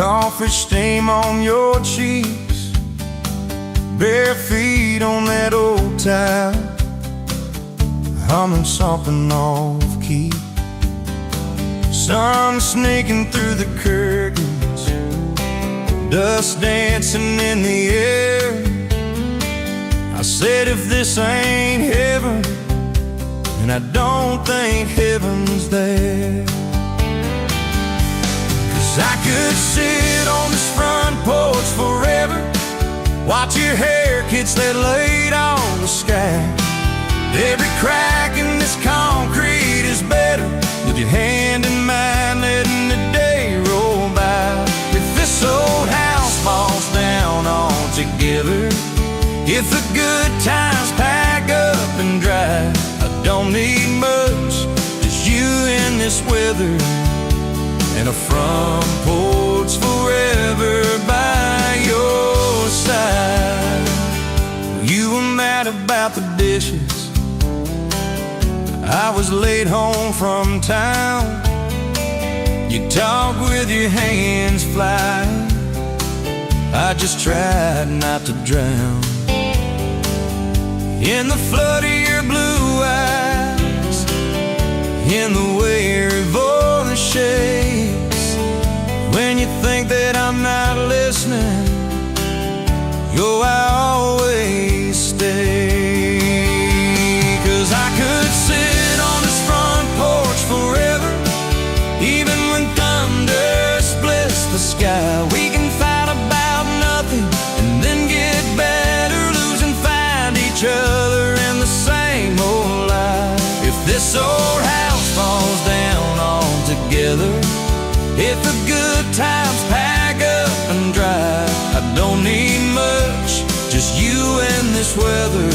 coffee stain on your cheeks, bare feet on that old tile, humming something off key. Sun sneaking through the curtains, dust dancing in the air. I said, if this ain't heaven, and I don't think heaven's there. 'Cause I could sit on this front porch forever, watch your hair kids that laid on the sky. Every crack in this concrete is better with your hand in mine, letting the day roll by. If this old house falls down altogether, if the good times pack up and drive, I don't need much, just you in this weather, and a front porch forever by your side. You were mad about the dishes, I was late home from town. You talk with your hands flying, I just tried not to drown in the flood of your blue eyes, in the way your voice shakes. When you think that I'm not listening, yo, I always stay. 'Cause I could sit on this front porch forever, even when thunder splits the sky. We can fight about nothing and then get better, lose and find each other in the same old life. If this old house falls down altogether, if the good times pack up and drive, I don't need much, just you and this weather,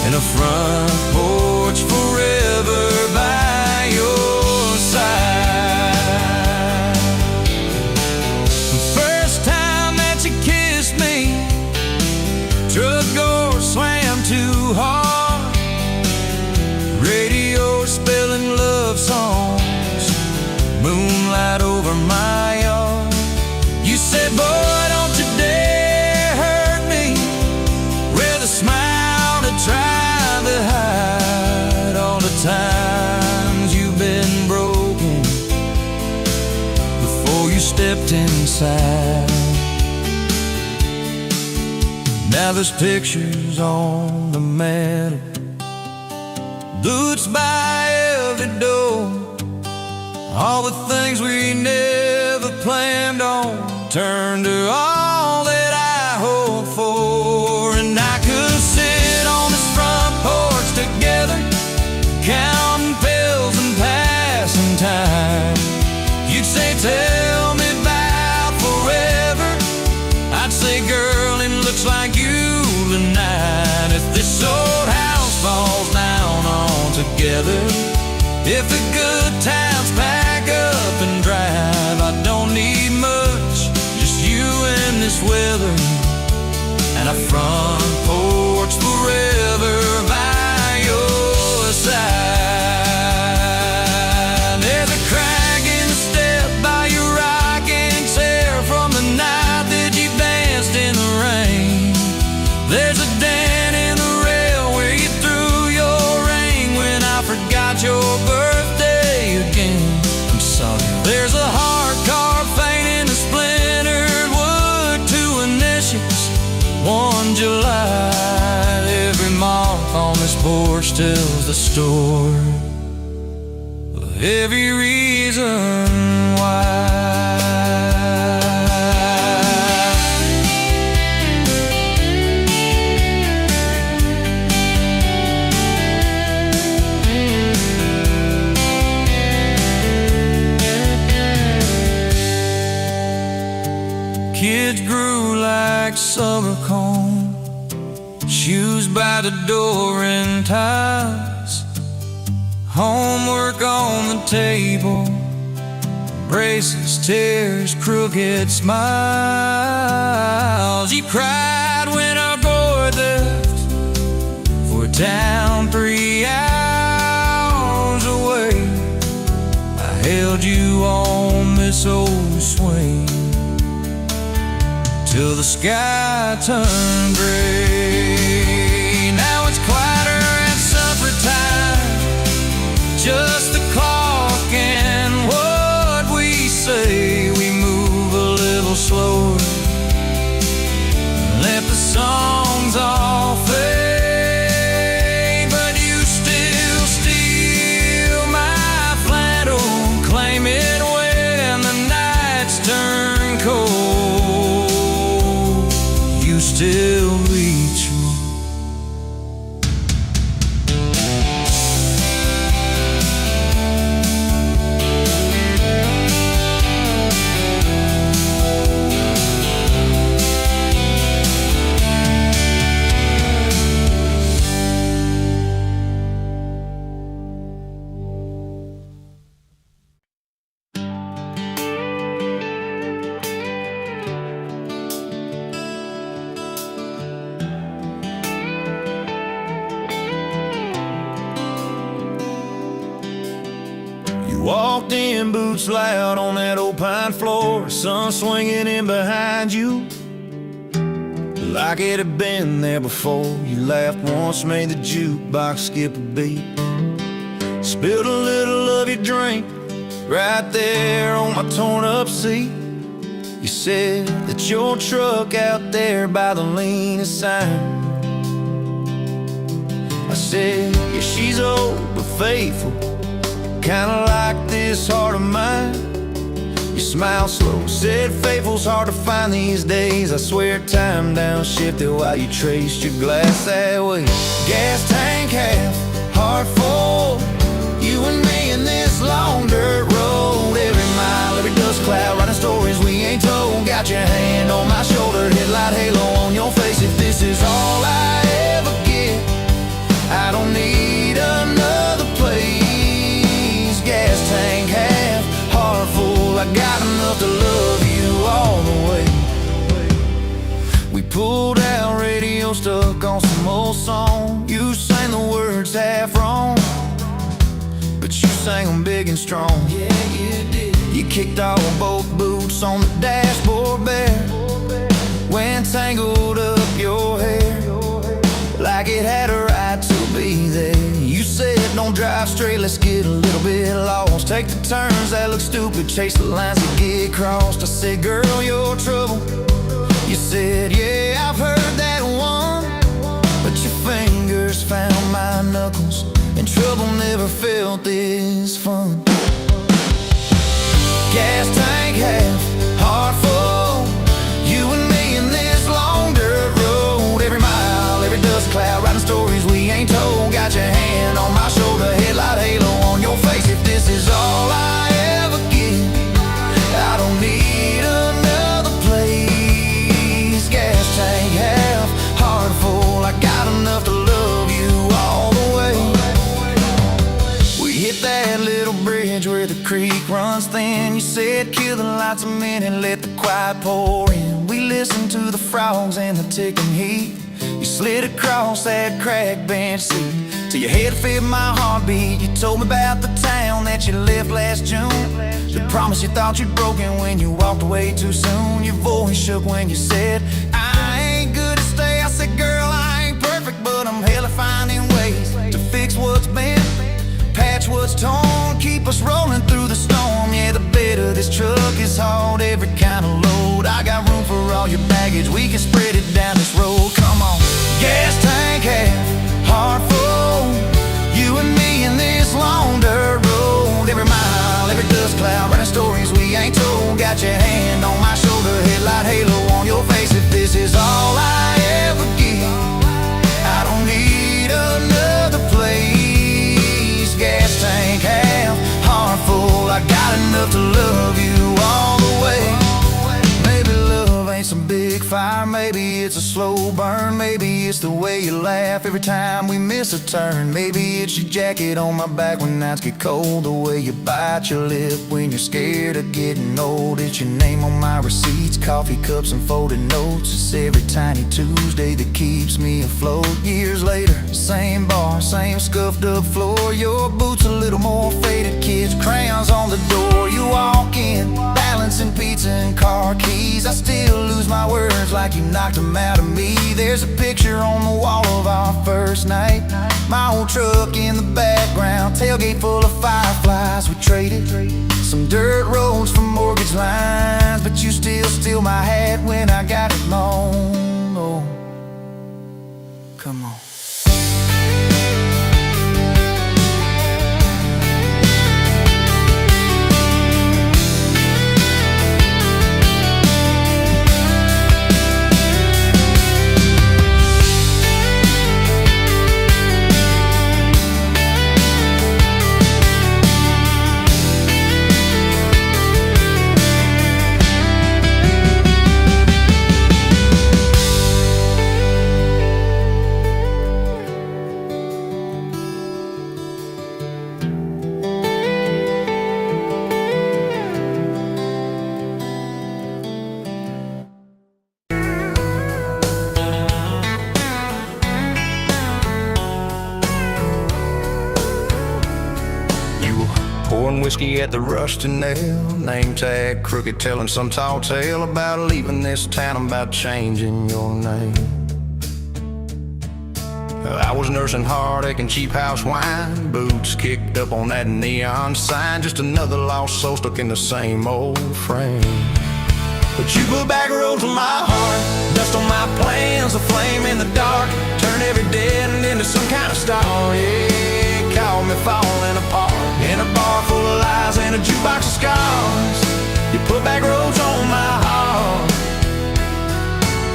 and a front porch forever by your side. The first time that you kissed me, truck door slammed too hard, radio spelling love songs, moonlight over my yard. You said, boy, don't you dare hurt me, with a smile to try to hide all the times you've been broken before you stepped inside. Now there's pictures on the mantle, boots by every door, all the things we never planned on turned to all that I hoped for. And I could sit on this front porch together, counting pills and passing time. You'd say, tell me about forever, I'd say, girl, it looks like you tonight. If this old house falls down altogether, if the good times pack up and drive, I don't need much, just you and this weather, and a front porch forever by your side. There's a crack in the step by your rocking chair from the night that you danced in the rain. There's a dent in the rail where you threw your ring when I forgot your birthday again. I'm sorry. There's a heart carved faint in the splintered wood, two initials, 1 July. Every mark on this porch tells the story of every reason why. Kids grew like summer corn, shoes by the door and ties, homework on the table, braces, tears, crooked smiles. You cried when our boy left for a town 3 hours away. I held you on this old swing till the sky turned gray. Now it's quieter at supper time, just the clock and what we say. We move a little slower, let the songs all fade, but you still steal my flannel, claim it when the nights turn cold. You still reach me. Walked in, boots loud on that old pine floor, sun swinging in behind you like it had been there before. You laughed once, made the jukebox skip a beat, spilled a little of your drink right there on my torn up seat. You said that your truck out there by the leanest sign. I said, yeah, she's old but faithful, kinda like this heart of mine. You smiled slow, said faithful's hard to find these days. I swear time downshifted while you traced your glass that way. Gas tank half, heart full, you and me in this long dirt road. Every mile, every dust cloud, writing stories we ain't told. Got your hand on my shoulder, headlight halo on your face. If this is all I ever get, I don't need another place. Gas tank half, heart full, I got enough to love you all the way. We pulled out, radio stuck on some old song. You sang the words half wrong, but you sang them big and strong. Yeah, you did. You kicked off both boots on the dashboard bare, went tangled up your hair like it had a right to be there. You said don't drive straight, let's get a little bit lost, take the turns that look stupid, chase the lines that get crossed. I said, girl, you're trouble. You said, yeah, I've heard that one, but your fingers found my knuckles, and trouble never felt this fun. Gas tank half, heart full, you and me in this long dirt road. Every mile, every dust cloud, writing stories we ain't told. Got your hand on my shoulder, headlight halo on your face. If this is all I ever get, I don't need another place. Gas tank half, heart full, I got enough to love you all the way. We hit that little bridge where the creek runs thin. You said kill the lights a minute, let the quiet pour in. We listened to the frogs and the ticking heat. You slid across that cracked bench seat till your head fit my heartbeat. You told me about the town that you left last June, the promise you thought you'd broken when you walked away too soon. Your voice shook when you said, I ain't good to stay. I said, girl, I ain't perfect, but I'm hella finding ways to fix what's bent, patch what's torn, keep us rolling through the storm. Yeah, the bed of this truck is hauled every kind of load. I got room for all your baggage, we can spread it down this road. Come on. Gas tank half, heart full, you and me in this long dirt road. Every mile, every dust cloud, writing stories we ain't told. Got your hand on my shoulder, headlight halo on your face. If this is all I ever get, I don't need another place. Gas tank half, heart full, I got enough to love you all the way. Maybe love ain't some big fire, maybe it's a slow burn, maybe it's the way you laugh every time we miss a turn. Maybe it's your jacket on my back when nights get cold, the way you bite your lip when you're scared of getting old. It's your name on my receipts, coffee cups and folded notes. It's every tiny Tuesday that keeps me afloat. Years later, same bar, same scuffed up floor, your boots a little more faded, kids crayons on the door. You walk in, balancing pizza and car keys. I still lose my words knocked them out of me. There's a picture on the wall of our first night. My old truck in the background, tailgate full of fireflies. We traded some dirt roads for mortgage lines, but you still steal my hat when I got it mown. Oh, come on. Pouring whiskey at the Rusty Nail, name tag crooked, telling some tall tale about leaving this town, about changing your name. I was nursing heartache and cheap house wine, boots kicked up on that neon sign, just another lost soul stuck in the same old frame. But you put back roads on my heart, dust on my plans, a flame in the dark, turn every dead end into some kind of star. Yeah, call me falling apart in a bar full of lies and a jukebox of scars. You put back roads on my heart.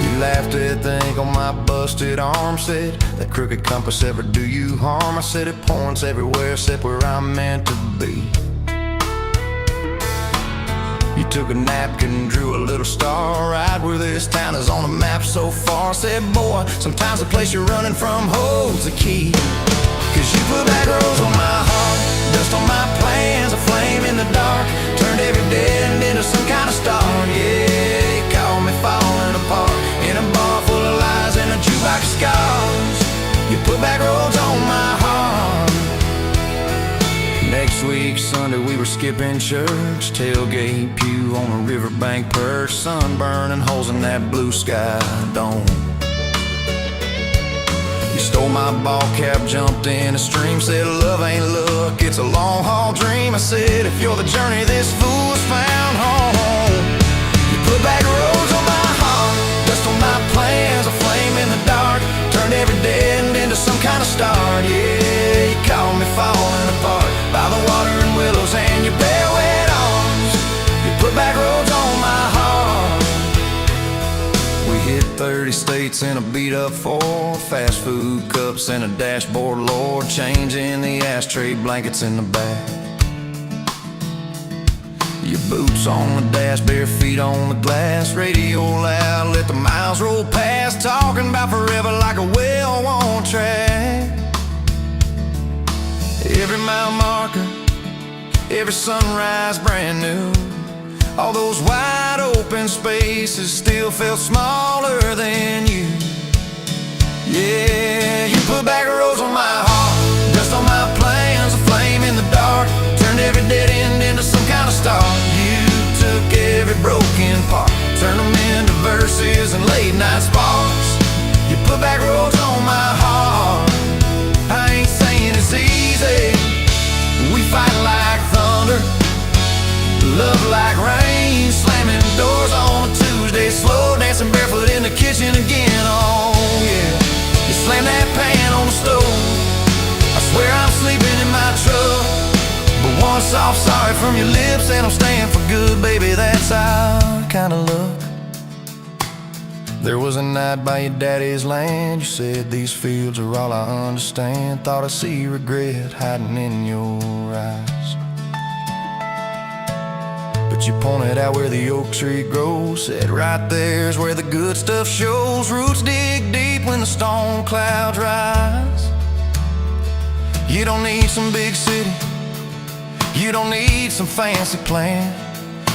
You laughed at the ink on my busted arm, said that crooked compass ever do you harm. I said it points everywhere except where I'm meant to be. You took a napkin and drew a little star right where this town is on the map so far. Said, boy, sometimes the place you're running from holds the key. Cause you put back roads on my heart, dust on my plans, a flame in the dark, turned every dead end into some kind of star. Yeah, you called me falling apart in a bar full of lies and a jukebox of scars. You put back roads on my heart. Next week, Sunday, we were skipping church, tailgate pew on a riverbank perch, sunburn and holes in that blue sky dome. You stole my ball cap, jumped in a stream, said love ain't luck, it's a long haul dream. I said if you're the journey, this fool's found home. You put back roads on my heart, dust on my plans, a flame in the dark, turned every dead end into some kind of star. Yeah, you called me falling apart by the water and willows and your bare wet arms. You put back roads on my heart. We hit 30 states in a beat-up Ford, fast food cups and a dashboard, Lord, changing the ashtray blankets in the back. Your boots on the dash, bare feet on the glass, radio loud, let the miles roll past, talking about forever like a well-worn track. Every mile marker, every sunrise brand new. All those wide open spaces still felt smaller than you. Yeah, you put back roads on my heart, dust on my plans, a flame in the dark, turned every dead end into some kind of star. You took every broken part, turned them into verses and late night sparks. You put back roads on my heart. I ain't saying it's easy, we fight like thunder, love like rain, slamming doors on a Tuesday, slow dancing barefoot in the kitchen again. Oh yeah, you slam that pan on the stove, I swear I'm sleeping in my truck, but one soft sorry from your lips and I'm staying for good, baby, that's our kind of luck. There was a night by your daddy's land, you said these fields are all I understand, thought I see regret hiding in your eyes. But you pointed out where the oak tree grows, said right there's where the good stuff shows, roots dig deep when the storm clouds rise. You don't need some big city, you don't need some fancy plan,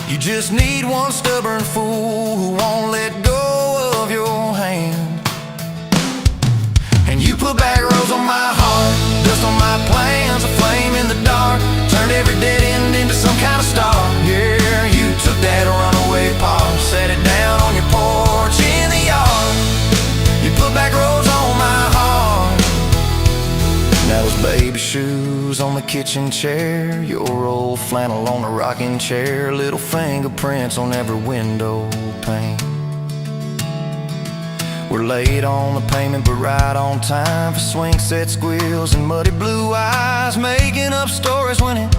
you just need one stubborn fool who won't let go of your hand. And you put back roads on my heart, dust on my plans, a flame in the dark, turned every dead end into some kind of star. Yeah, you took that runaway paw, set it down on your porch in the yard. kitchen chair, your old flannel on the rocking chair, little fingerprints on every window pane. We're late on the payment, but right on time for swing set squeals and muddy blue eyes, making up stories when it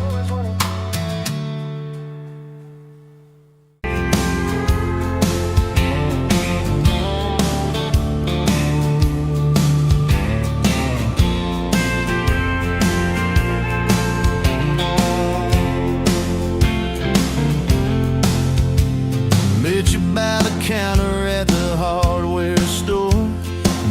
by the counter at the hardware store.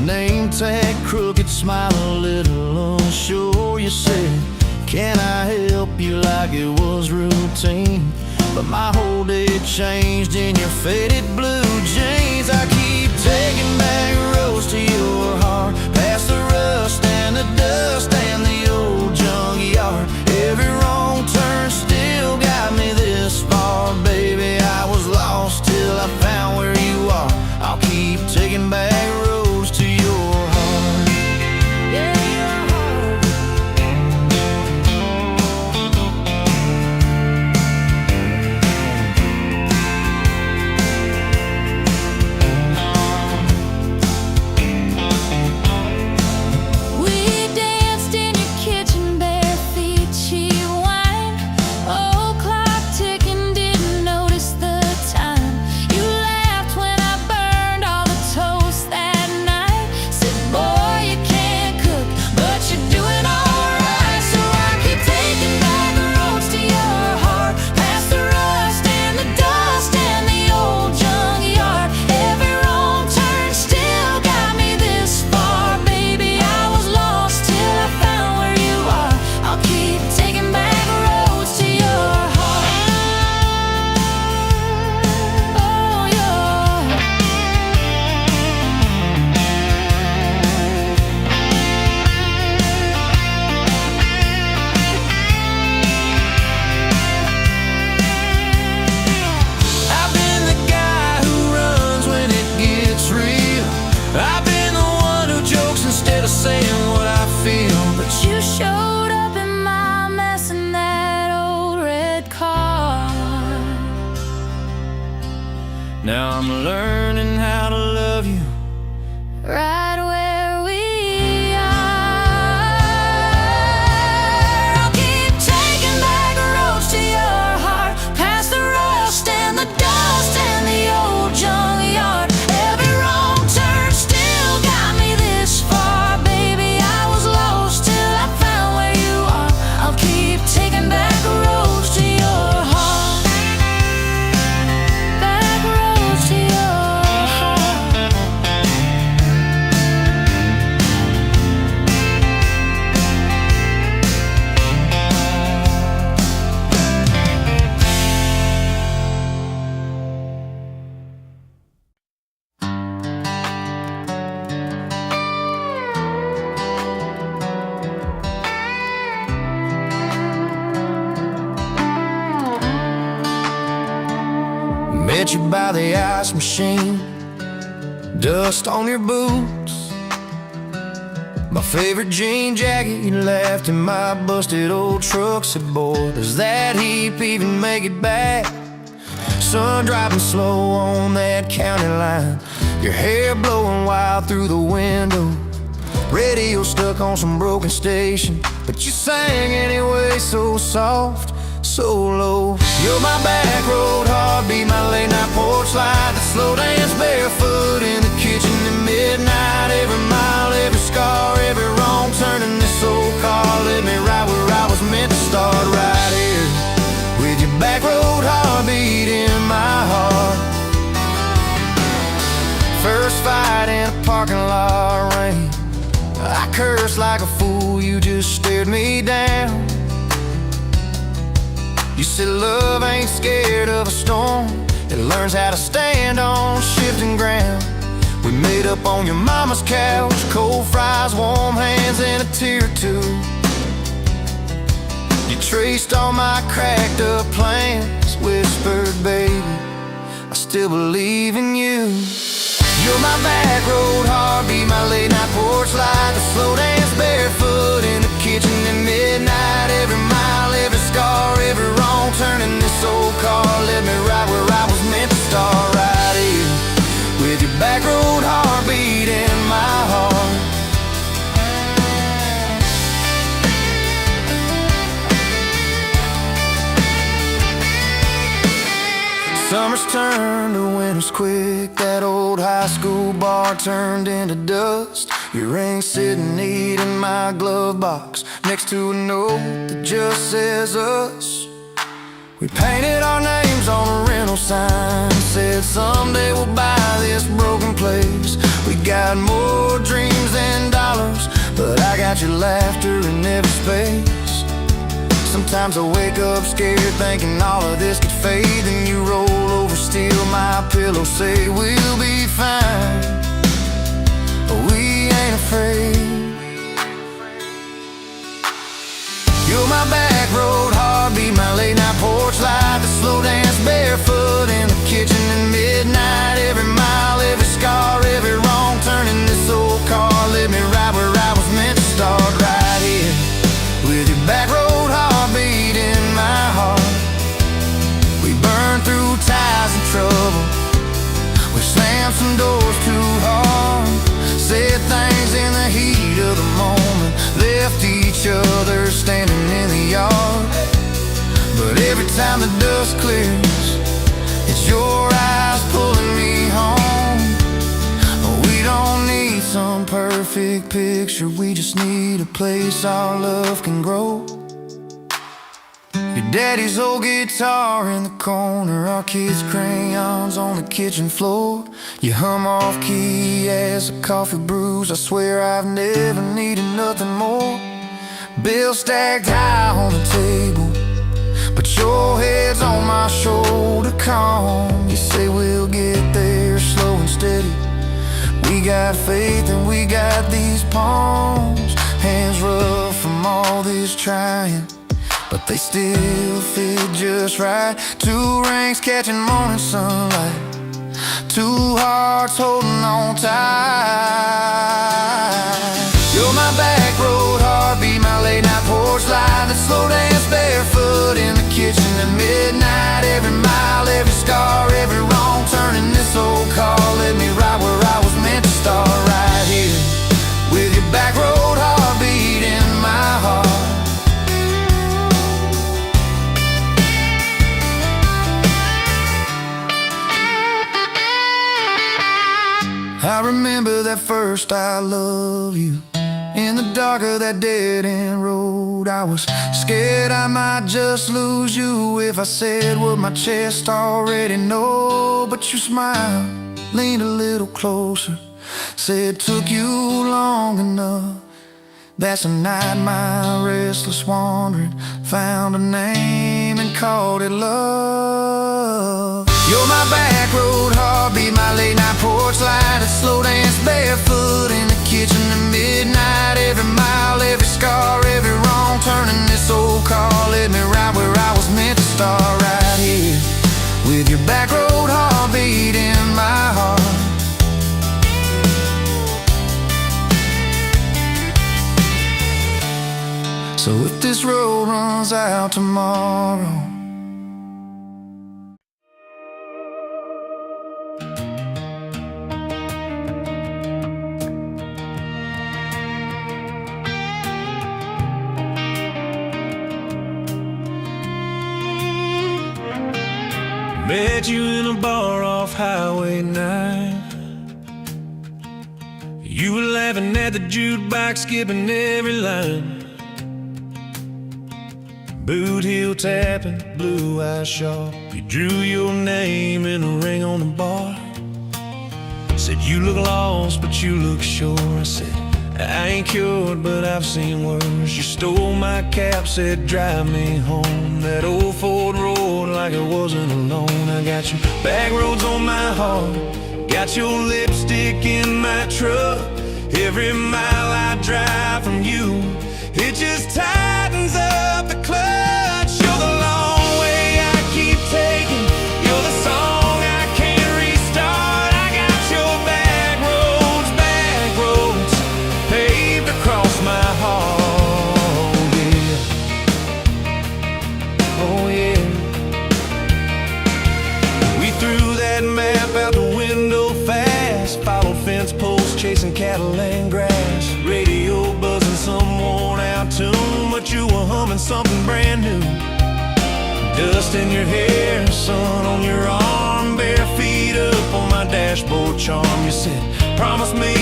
Name tag crooked, smile a little unsure. You said, can I help you, like it was routine? But my whole day changed in your faded blue jeans. I keep taking back roads to your heart, past the rust and the dust and the old junkyard. Every wrong turn still got me this far, baby. I was lost till I found where you are. I'll keep taking back roads to your heart. Yeah, your heart. We danced in your kitchen, bare feet, cheap wine. Old clock ticking, didn't notice the time. You laughed when I burned all the toast that night. Said, boy, you can't cook, but you're doing alright. So I keep taking back the roads to your heart, past the rust and the dust and the old junkyard. Every wrong turn still got me this far, baby. I was lost till I found where you are. I'll keep taking back roads to your heart. Oh, your I've been the guy who runs when it gets real. I've been the one who jokes instead of saying what I feel. But you showed up in my mess in that old red car. Now I'm learning how to love you right where we are. I'll keep taking back roads to your heart, past the rust and the dust and the old junkyard. Every wrong turn still got me this far, baby. I was lost till I found where you are. I'll keep taking back roads to your heart, back roads to your heart. Met you by the ice machine, dust on your boots, my favorite jean jacket you left in my busted old truck. Said, boy, does that heap even make it back? Sun driving slow on that county line, your hair blowing wild through the window, radio stuck on some broken station, but you sang anyway, so soft, so low. You're my back road heartbeat, my late night porch light, the slow dance barefoot in the kitchen at midnight. Every mile, every scar, every wrong turn in this old car led me right where I was meant to start, right here with your back road heartbeat in my heart. First fight in a parking lot rain, I cursed like a fool, you just stared me down. You said love ain't scared of a storm, it learns how to stand on shifting ground. We made up on your mama's couch, cold fries, warm hands, and a tear or two. You traced all my cracked up plans, whispered, baby, I still believe in you. You're my back road heartbeat, my late night porch light, the slow dance barefoot in the kitchen at midnight. Every Summers turned to winters quick. That old high school bar turned into dust. Your ring sitting neat in my glove box, next to a note that just says us. We painted our names on a rental sign, said someday we'll buy this broken place. We got more dreams than dollars, but I got your laughter in every space. Sometimes I wake up scared, thinking all of this could fade. Then you roll over, steal my pillow, say we'll be fine. We ain't afraid. You're my back road heartbeat, my late night porch light, the slow dance barefoot in the kitchen at midnight. Every mile, every scar, every wrong turn in this old car led me right where I was meant to start, right here with your back road heartbeat in my heart. We burned through ties and trouble, we slammed some doors too hard, said things in the heat of the moment, left each other standing in the yard. But every time the dust clears, it's your eyes pulling me home. We don't need some perfect picture, we just need a place our love can grow. Your daddy's old guitar in the corner, our kids' crayons on the kitchen floor. You hum off key as the coffee brews, I swear I've never needed nothing more. Bills stacked high on the table, but your head's on my shoulder, calm. You say we'll get there slow and steady. We got faith and we got these palms, hands rough from all this trying, but they still fit just right. Two rings catching morning sunlight, two hearts holding on tight. You're my back road heartbeat, my late night porch light, that slow dance barefoot in the kitchen at midnight. Every mile, every scar, every wrong turn in this old car led me right where I was meant to start, right here with your back road heartbeat in my heart. I remember that first I love you in the dark of that dead-end road. I was scared I might just lose you if I said what my chest already know. But you smiled, leaned a little closer, said took you long enough. That's a night my restless wandering found a name and called it love. You're my back road heartbeat, my late night porch light, a slow dance barefoot in the kitchen at midnight. Every mile, every scar, every wrong turn in this old car led me right where I was meant to start, right here with your back road heartbeat in my heart. So if this road runs out tomorrow, met you in a bar off Highway 9. You were laughing at the jukebox, skipping every line. Boot heel tapping, blue eyes sharp. You drew your name in a ring on the bar. Said you look lost, but you look sure. I said I ain't cured, but I've seen worse. You stole my cap, said drive me home. That old Ford road like it wasn't alone. I got your back roads on my heart, got your lipstick in my truck. Every mile I drive from you, it just tightens up the clutch. You're the long way I keep taking, you're the song I can't restart. I got your back roads paved across my heart, yeah. Oh yeah. We threw that map out the window fast, followed fence posts, chasing cattle and grass. Radio buzzing some worn out tune, but you were humming something brand new. Dust in your hair, sun on your arm, bare feet up on my dashboard charm. You said, promise me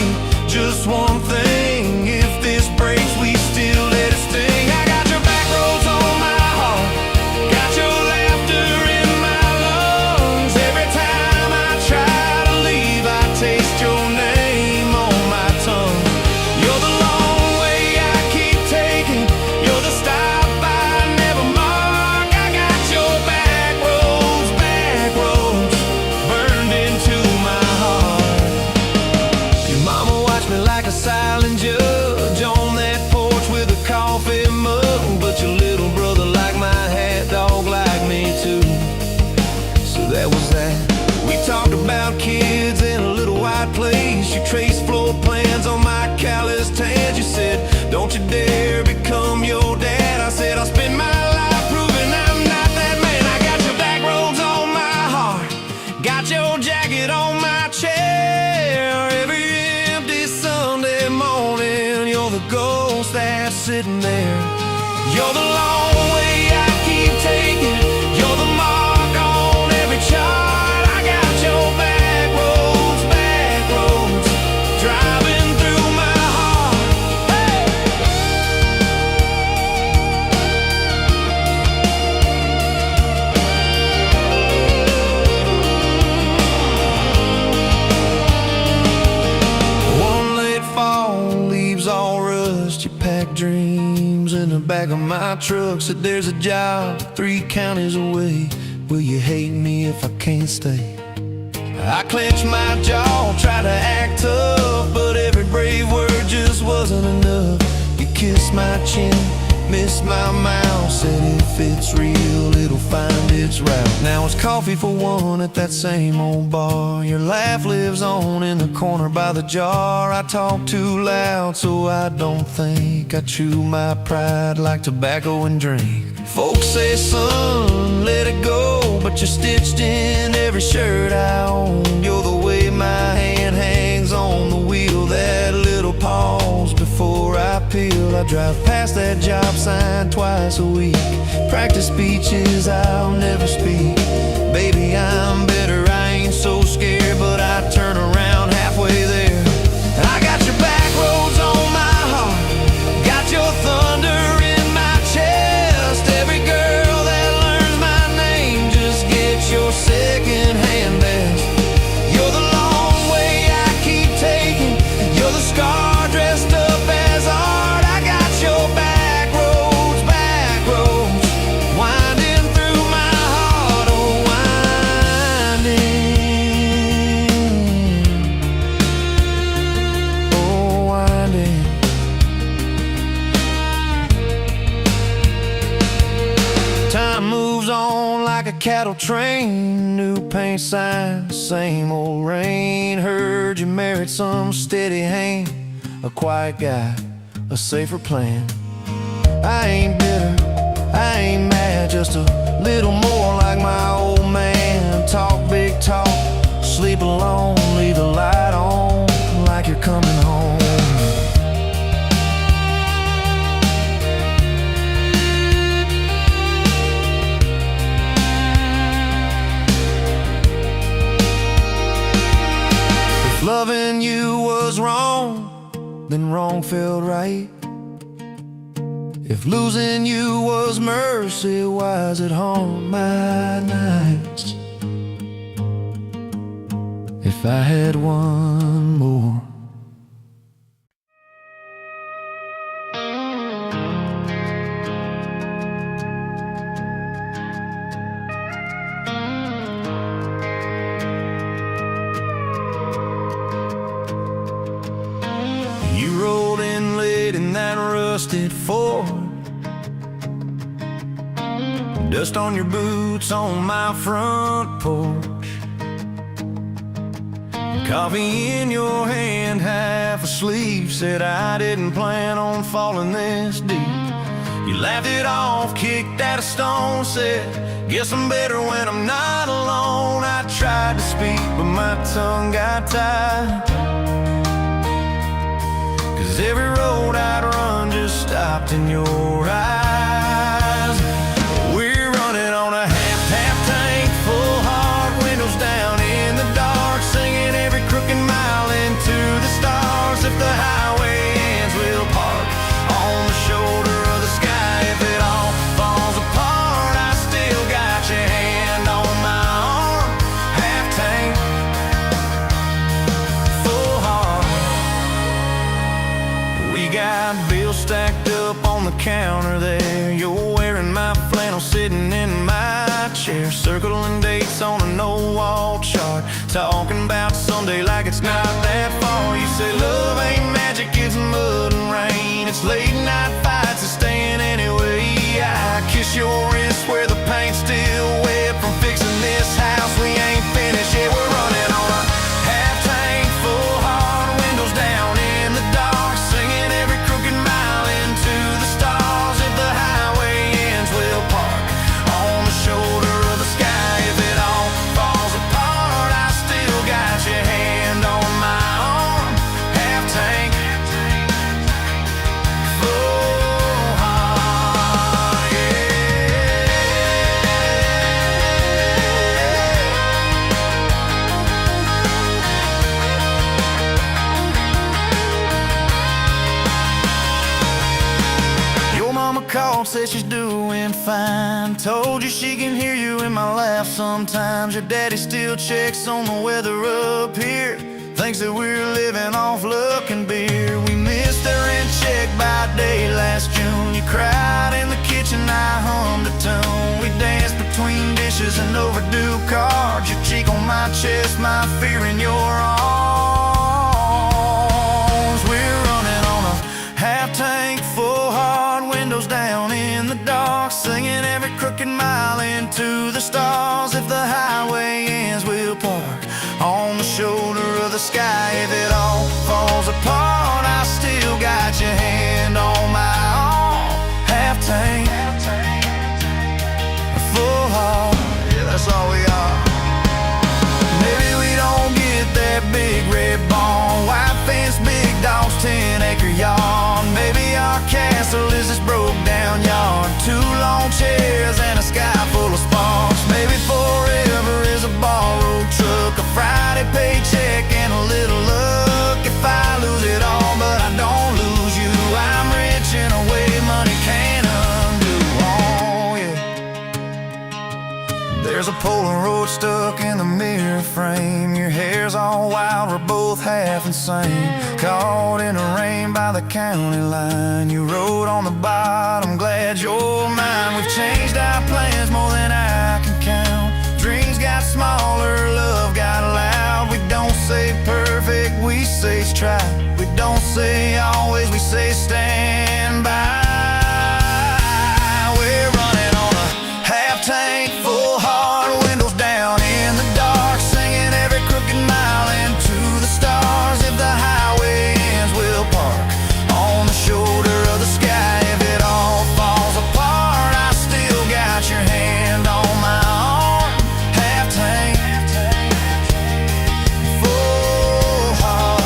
just one thing, if this breaks we still let it sting. I got your back roads on my heart, got your laughter in my lungs. Every time I try to leave, I taste your name on my tongue. You're the long way I keep taking, you're the stop I never mark. I got your back roads burned into my heart. Your mama watched me like a silent judge on that porch with a coffee mug, but your little brother liked my hat dog like me too. So that was that. We talked about kids in a little white place. You traced floor plans on my calloused hands. You said, don't you dare become your dad. I said, I'll spend my life proving I'm not that man. I got your back roads on my heart, got your jacket on my chair. Every empty Sunday morning, you're the ghost that's sitting there. You're the long way I keep taking, you're the mark on every chart. I got your back roads driving through my heart. Hey! One late fall, leaves all rust. You pack dreams in the back of my truck. Said there's a job 3 counties away. Will you hate me if I can't stay? I clenched my jaw, tried to act tough, but every brave word just wasn't enough. You kissed my chin, missed my mouth, said if it's real, it'll find its route. Now it's coffee for one at that same old bar. Your laugh lives on in the corner by the jar. I talk too loud, so I don't think. I chew my pride like tobacco and drink. Folks say, son, let it go, but you're stitched in every shirt I own. You're the way my hand hangs on the wheel, that little pause before I peel. I drive past that job sign twice a week, practice speeches I'll never speak. Baby, I'm better, I ain't so scared, but I turn around halfway there. I got your back roads on my heart, got your thunder in my chest. Every girl that learns my name just gets your second-hand best. You're the long way I keep taking, you're the scar dressed up as art. I got your back roads winding through my heart. Oh, winding. Time moves on like a cattle train, new paint signs, same old rain. Heard you married some steady hand, a quiet guy, a safer plan. I ain't bitter, I ain't mad, just a little more like my old man. Talk big talk, sleep alone, leave the light on like you're coming home. Loving you was wrong, then wrong felt right. If losing you was mercy, why is it haunt my nights? If I had one more. You rolled in late in that rusted Ford, dust on your boots on my front porch, coffee in your hand, half asleep. Said I didn't plan on falling this deep. You laughed it off, kicked at a stone, said, guess I'm better when I'm not alone. I tried to speak, but my tongue got tied, 'cause every road I'd run just stopped in your eyes. We're running on a counter there. You're wearing my flannel, sitting in my chair, circling dates on a no-wall chart, talking about someday like it's not that far. You say love ain't magic, it's mud and rain, it's late night fights and staying anyway. I kiss your wrist where the paint's still wet from fixing this house. We ain't finished yet. We're running on a half tank full, hard windows down in the dark, singing every crooked mile into the stars. If the highway ends, we'll park on the shoulder of the sky. If it all falls apart, I still got your hand on my arm. Half tank full heart, yeah. Your mama called, said she's doing fine. Told you she can hear you in my laugh sometimes. Your daddy still checks on the weather up here, thinks that we're living off luck and beer. We missed our rent check by day last June. You cried in the kitchen, I hummed a tune. We danced between dishes and overdue cards. Your cheek on my chest, my fear in your arms. We're running on a half tank full, hard windows down in the dark, singing every crooked mile into the stars. If the highway ends, we'll park on the shoulder of the sky. If it all falls apart, I still got your hand on my arm. Half tank full heart, yeah, that's all we are. Maybe we don't get that big red barn, white fence, big dogs, 10-acre yard. Maybe our castle is this broke down yard, 2 long chairs and a sky full of sparks. Maybe forever is a borrowed truck, a Friday paycheck and a little luck. If I lose it all but I don't lose you, I'm rich in a way money can't undo. Oh yeah. There's a Polaroid stuck in the mirror frame. Your hair's all wild, we're both half insane. Caught in the rain by the county line. You wrote on the bottom, glad you're mine. We've changed our plans more than I can count. Dreams got smaller, love got loud. We don't say perfect, we say strive. We don't say always, we say stand by. We're running on a half tank full, hard windows down in the dark, singing every crooked mile into the stars. If the highway ends, we'll park on the shoulder of the sky. If it all falls apart, I still got your hand on my arm. Half tank full heart.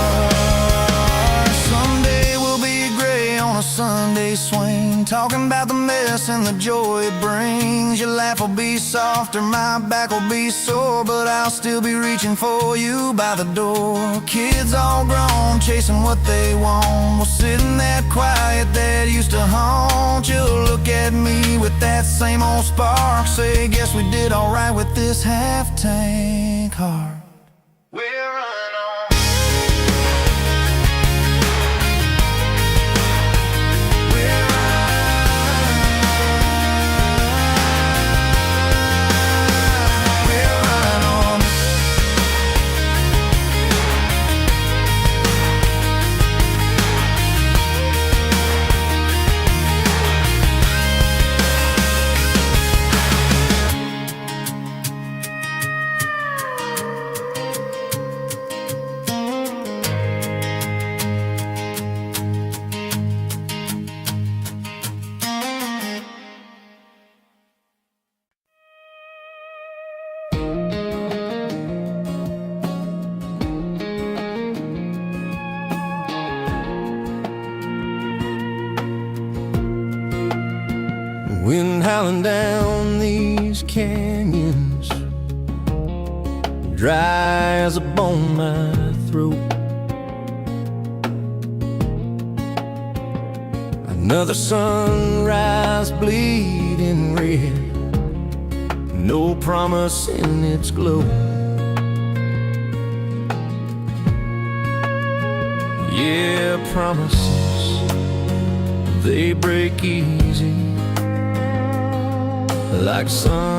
Someday we'll be gray on a Sunday swing, talking about the mess and the joy it brings. Your laugh will be softer, my back will be sore, but I'll still be reaching for you by the door. Kids all grown, chasing what they want. We'll sit in that quiet that used to haunt. You'll look at me with that same old spark, say, guess we did alright with this half tank heart. We're running on. We're running on. Wind howling down these canyons, dry as a bone my throat. Another sunrise bleeding red, no promise in its glow. Yeah, promises they break easy like sun-baked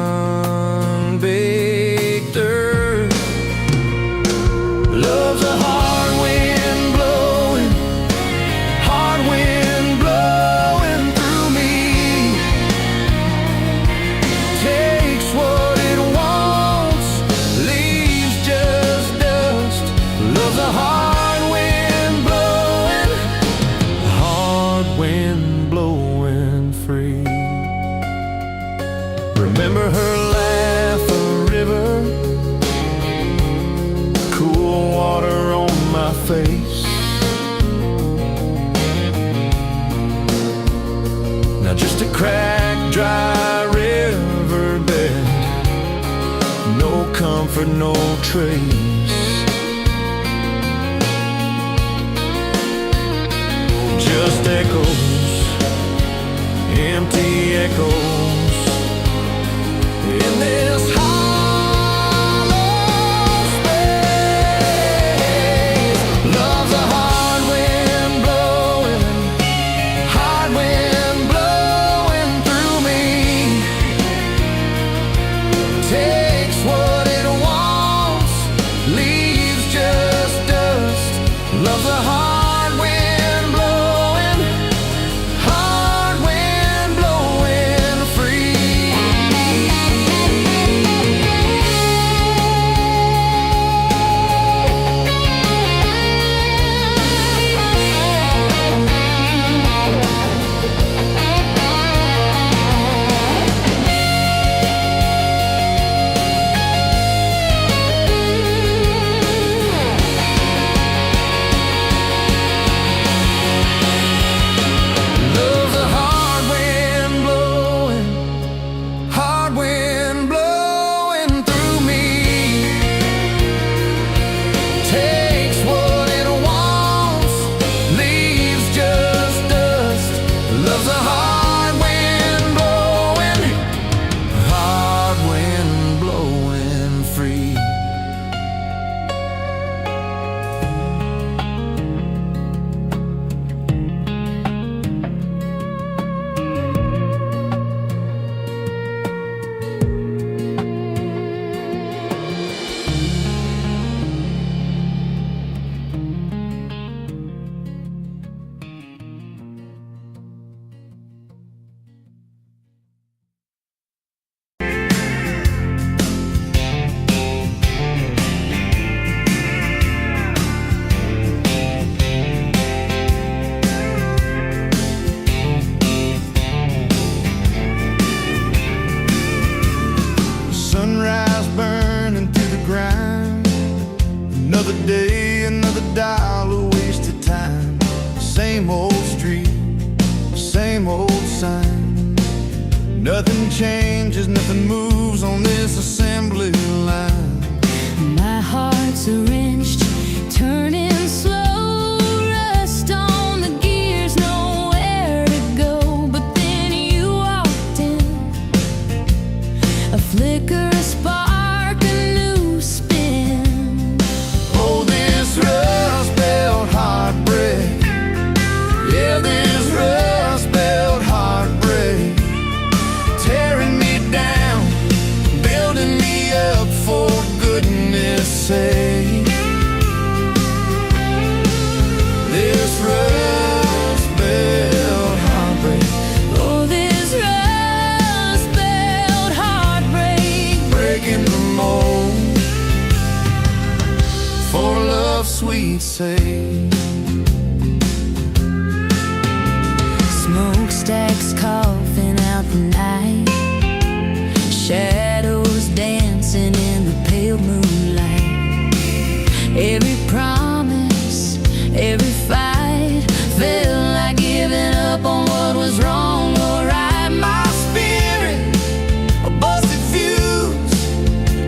earth. Love's a hard wind blowing, hard wind blowing through me. Takes what it wants, leaves just dust. Love's a hard wind blowing, hard wind blowing free. Remember her laugh, a river, cool water on my face. Now just a cracked, dry riverbed, no comfort, no trace. Just echoes, empty echoes in this hollow space. Love's a hard wind blowing, hard wind blowing through me. Takes what it wants, leaves just dust. Love's a hard wind blowing, hard wind blowing free. Love's a hard wind blowing, hard wind blowing through me. Takes what it wants, leaves just dust. Love's a hard wind blowing, hard wind blowing free. Sunrise burning through the ground. Another day, another dollar wasted time. Same old street, same old sign. Nothing changes, nothing moves on this assembly line. My heart's a wrenched, turning slow, rust on the gears, nowhere to go. But then you walked in, a flicker, a spark, a new spin. Oh, this rust belt heartbreak. Yeah, this rust belt heartbreak. Tearing me down, building me up, for goodness sake. This rust belt heartbreak, Oh, this rust belt heartbreak. breaking the mold for love's sweet sake. Smokestacks coughing out the night, shadows dancing in the pale moonlight. Every promise, every fight felt like giving up on what was wrong or right. My spirit, a busted fuse,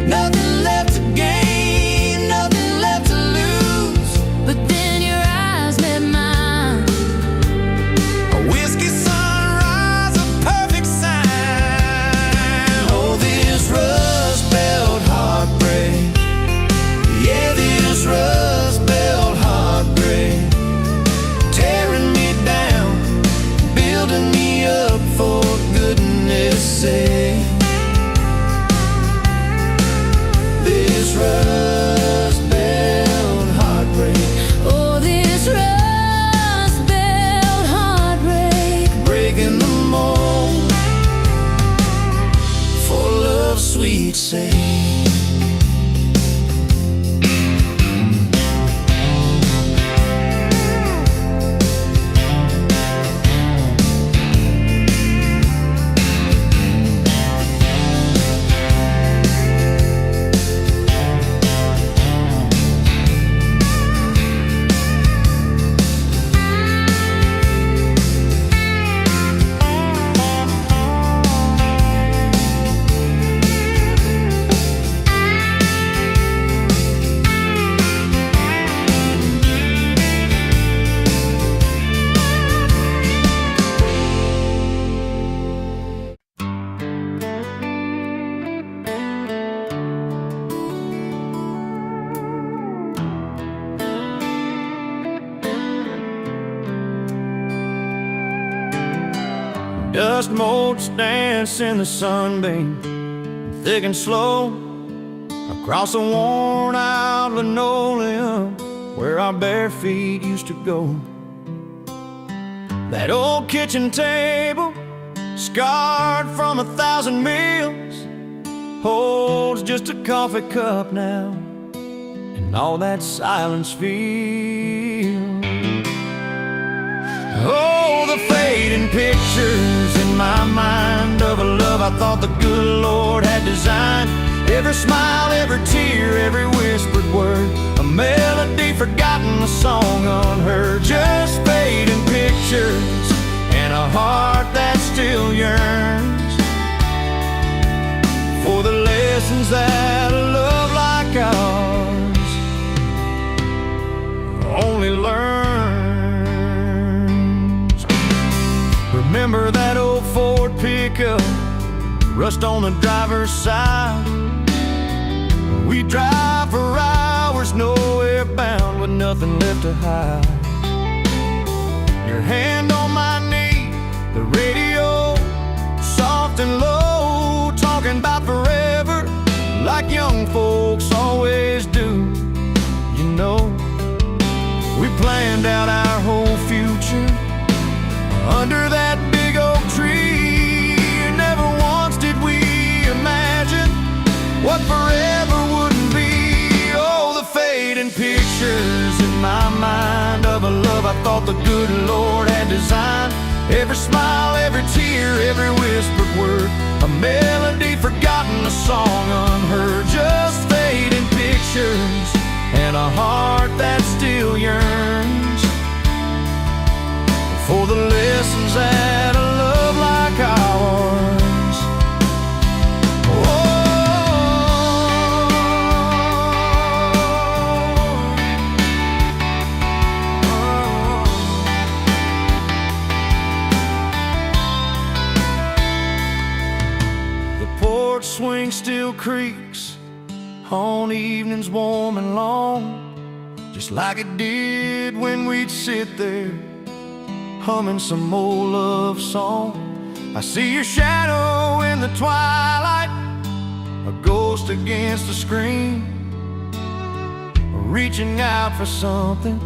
nothing left to gain, nothing left to lose. But then your Dust motes dance in the sunbeam, thick and slow, across the worn out linoleum where our bare feet used to go. That old kitchen table, scarred from 1,000 meals, holds just a coffee cup now, and all that silence feels. Oh, the fading pictures in my mind of a love I thought the good Lord had designed. Every smile, every tear, every whispered word, a melody forgotten, a song unheard. Just fading pictures and a heart that still yearns for the lessons that a love like ours only learns. Remember that old Ford pickup, rust on the driver's side. We drive for hours, nowhere bound, with nothing left to hide. Your hand on my knee, the radio soft and low, talking about forever like young folks always do. You know, we planned out our whole future under that big oak tree. Never once did we imagine what forever wouldn't be. Oh, the fading pictures in my mind of a love I thought the good Lord had designed. Every smile, every tear, every whispered word, a melody forgotten, a song unheard. Just fading pictures and a heart that still yearns for the lessons that a love like ours. Swing still creaks on evenings warm and long, just like it did when we'd sit there humming some old love song. I see your shadow in the twilight, a ghost against the screen, reaching out for something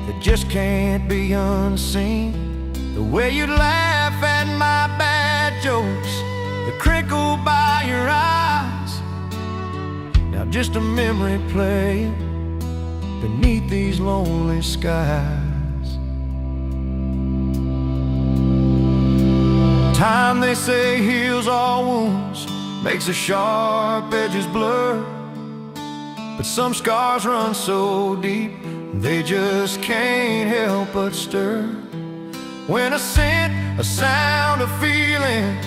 that just can't be unseen. The way you laugh at my bad jokes, the crinkle by your eyes, now just a memory playing beneath these lonely skies. Time, they say, heals all wounds, makes the sharp edges blur, but some scars run so deep they just can't help but stir. When a scent, a sound, a feeling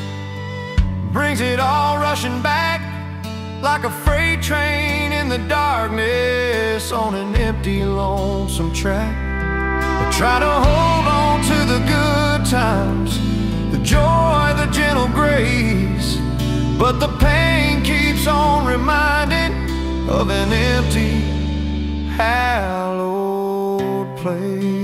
brings it all rushing back, like a freight train in the darkness on an empty, lonesome track. I try to hold on to the good times, the joy, the gentle grace, but the pain keeps on reminding of an empty, hallowed place.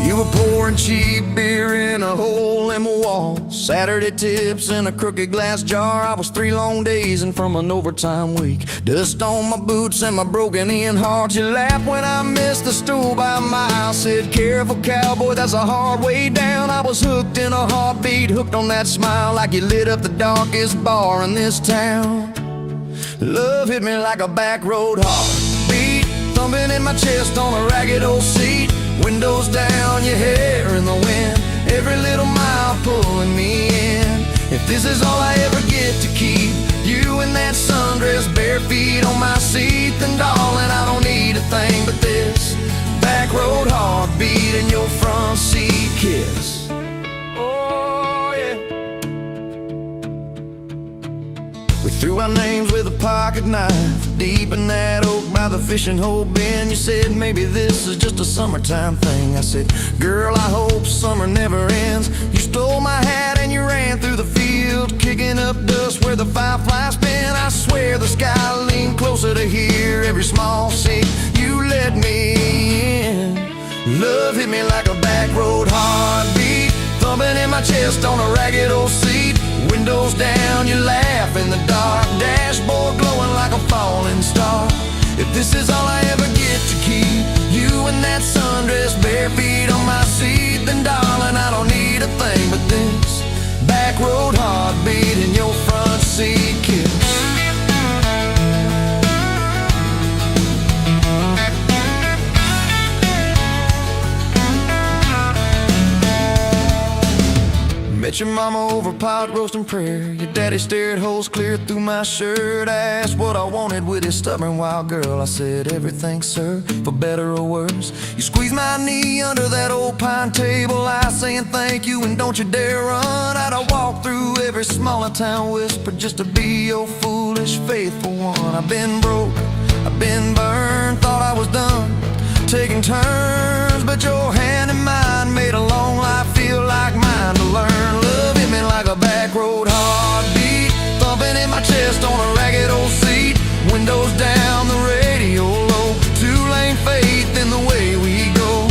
You were pouring cheap beer in a hole in my wall, Saturday tips in a crooked glass jar. I was 3 long days and from an overtime week, dust on my boots and my broken-in heart. You laughed when I missed the stool by a mile, said, careful cowboy, that's a hard way down. I was hooked in a heartbeat, hooked on that smile, like you lit up the darkest bar in this town. Love hit me like a back road heartbeat, thumping in my chest on a ragged old seat. Windows down, your hair in the wind, every little mile pulling me in. If this is all I ever get to keep, you in that sundress, bare feet on my seat, then darling, I don't need a thing but this back road heartbeat and your front seat kiss. Oh yeah. With threw our names with a pocket knife deep in that oak by the fishing hole bin. You said maybe this is just a summertime thing. I said, girl, I hope summer never ends. You stole my hat and you ran through the field, kicking up dust where the fireflies spin. I swear the sky leaned closer to hear every small sink you let me in. Love hit me like a back road heartbeat, thumping in my chest on a ragged old seat. Windows down, you laugh in the dark, dashboard glowing like a falling star. If this is all I ever get to keep, you in that sundress, bare feet on my seat, then darling, I don't need a thing but this back road heartbeat in your front seat kiss. Met your mama over pot roasting prayer. Your daddy stared holes clear through my shirt. I asked what I wanted with his stubborn wild girl. I said everything, sir, for better or worse. You squeezed my knee under that old pine table, I saying thank you and don't you dare run. I'd walk through every smaller town whisper just to be your foolish faithful one. I've been broke, I've been burned, thought I was done taking turns, but your hand in mine made a long life feel like mine to learn. Love hit me like a back road heartbeat, thumping in my chest on a ragged old seat. Windows down, the radio low, two-lane faith in the way we go.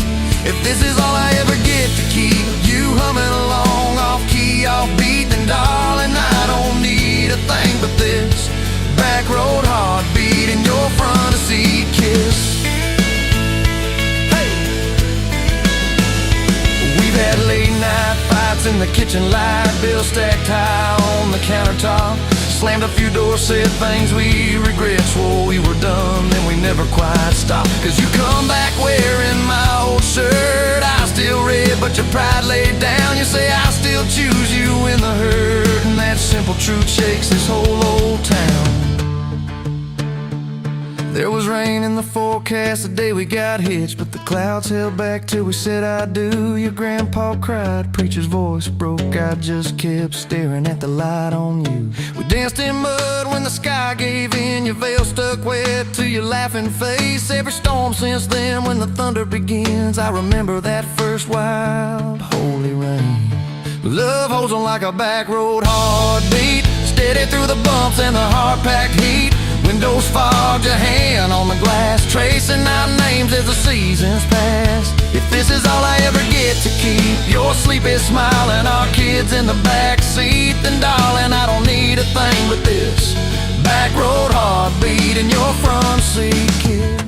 If this is all I ever get to keep, you humming along off key, off beat, then darling, I don't need a thing but this back road heartbeat in your front seat kiss. We've had late night fights in the kitchen light, bills stacked high on the countertop. Slammed a few doors, said things we regret, swore we were done, then we never quite stopped. Cause you come back wearing my old shirt, I still red but your pride laid down. You say I still choose you in the hurt, and that simple truth shakes this whole old town. There was rain in the forecast the day we got hitched, but the clouds held back till we said I do. Your grandpa cried, preacher's voice broke, I just kept staring at the light on you. We danced in mud when the sky gave in, your veil stuck wet to your laughing face. Every storm since then when the thunder begins, I remember that first wild holy rain. Love holds on like a back road heartbeat, steady through the bumps and the hard-packed heat. Windows fogged, your hand on the glass, tracing out names as the seasons pass. If this is all I ever get to keep, your sleepy smile and our kids in the back seat, then darling, I don't need a thing but this back road heartbeat in your front seat kiss.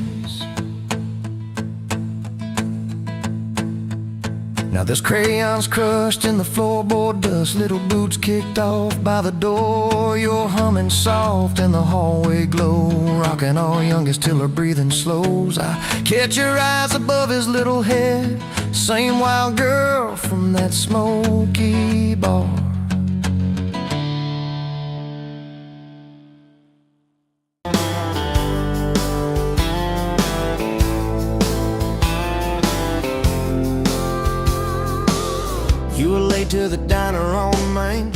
Now there's crayons crushed in the floorboard dust, little boots kicked off by the door. You're humming soft in the hallway glow, rocking our youngest till her breathing slows. I catch your eyes above his little head, same wild girl from that smoky bar. You were late to the diner on Main,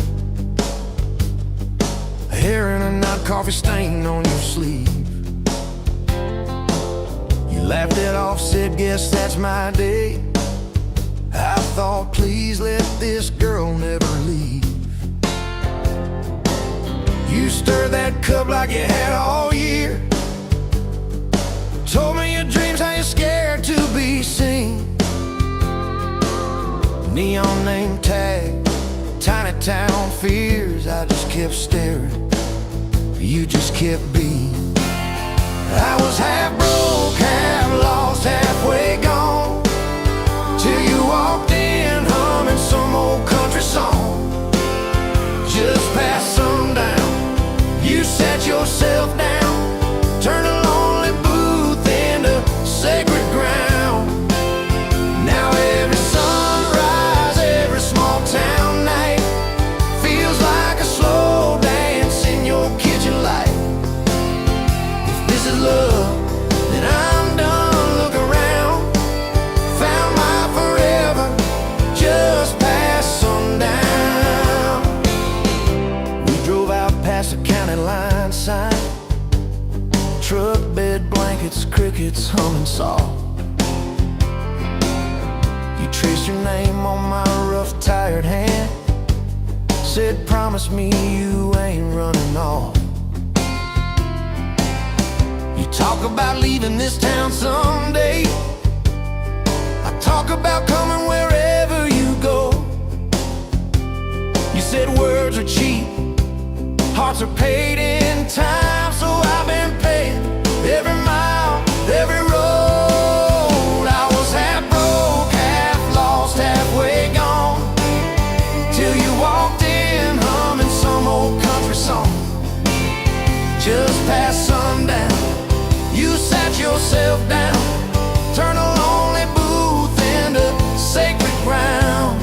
hair in a knot, coffee stain on your sleeve. You laughed it off, said, guess that's my day. I thought, please let this girl never leave. You stirred that cup like you had all year, told me your dreams, how you're scared to be seen. Neon name tag, tiny town fears. I just kept staring, you just kept being. I was half broke, half lost, halfway gone, till you walked in humming some old country song. Just past sundown, you sat yourself down, turned a lonely booth into sacred ground. Now every sunrise, every small town night feels like a slow dance in your kitchen light. If this is love, then I'm done. Look around, found my forever. past the county line sign. Truck bed blankets, crickets humming soft. You traced your name on my rough, tired hand. Said, promise me you ain't running off. You talk about leaving this town someday. I talk about coming wherever you go. You said words are cheap, hearts are paid in time. So I've been paying every mile, every road. I was half broke, half lost, halfway gone, till you walked in humming some old country song. Just past sundown, you sat yourself down, turned a lonely booth into sacred ground.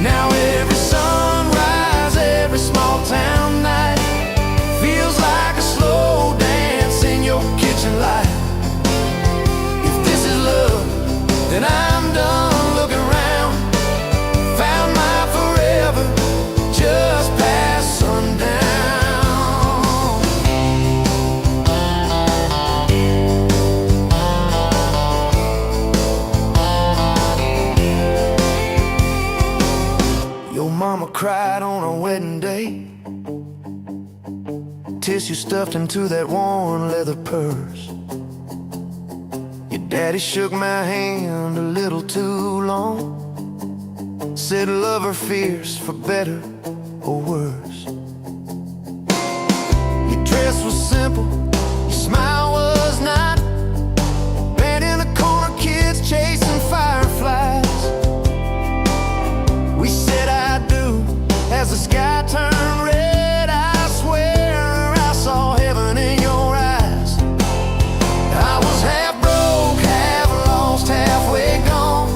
Now every sunrise, every small town night feels like a slow dance in your kitchen light. If this is love, then I'm done looking around. Found my forever just past sundown. Your mama cried on our wedding day, tissue stuffed into that worn leather purse. Your daddy shook my hand a little too long, said love her fierce for better or worse. Your dress was simple, your smile was not. Band in the corner, kids chasing fireflies. We said I do as the sky turned red. I swear I saw heaven in your eyes. I was half broke, half lost, halfway gone,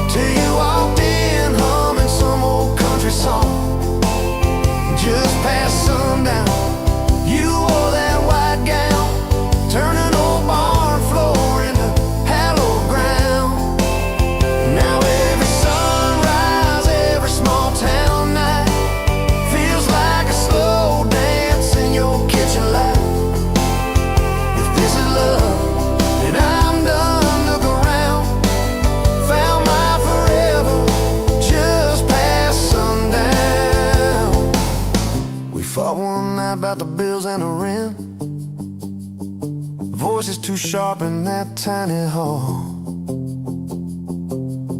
till you walked in humming some old country song. Just past sundown, you wore that white gown, turning old barn floor into hallowed ground. Now every sunrise, every small town night feels like a slow dance in your kitchen light. If this is love, then I'm done looking around. Found my forever just past sundown. We fought one night about the bills and the rent. Voices too sharp in that tiny hall.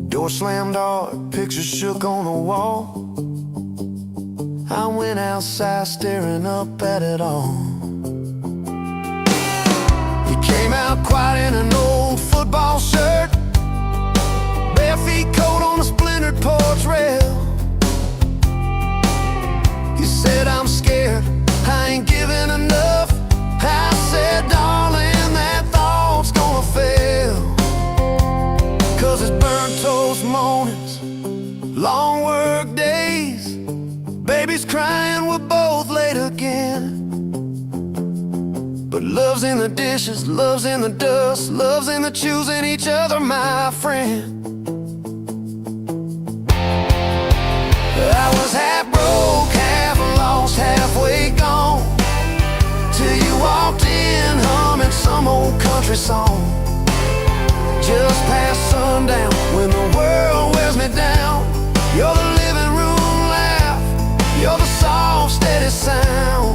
Door slammed hard, pictures shook on the wall. I went outside staring up at it all. You came out quiet in an old football shirt, bare feet cold on the splintered porch rail. You said, I'm scared, I ain't giving enough. I said, darling, that thought's gonna fail. 'Cause it's burnt toast mornings, long work days, babies crying, we're both late again. But love's in the dishes, love's in the dust, love's in the choosing each other, my friend. I was half broke, half lost, halfway gone, till you walked in humming some old country song. Just past sundown, when the world wears me down, you're the living room laugh, you're the soft, steady sound.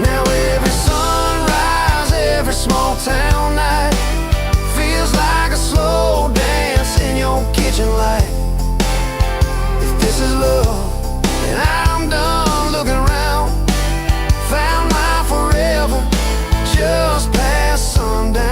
Now every sunrise, every small town night feels like a slow dance in your kitchen light. If this is love, then I'm done looking around. Found my forever just past sundown.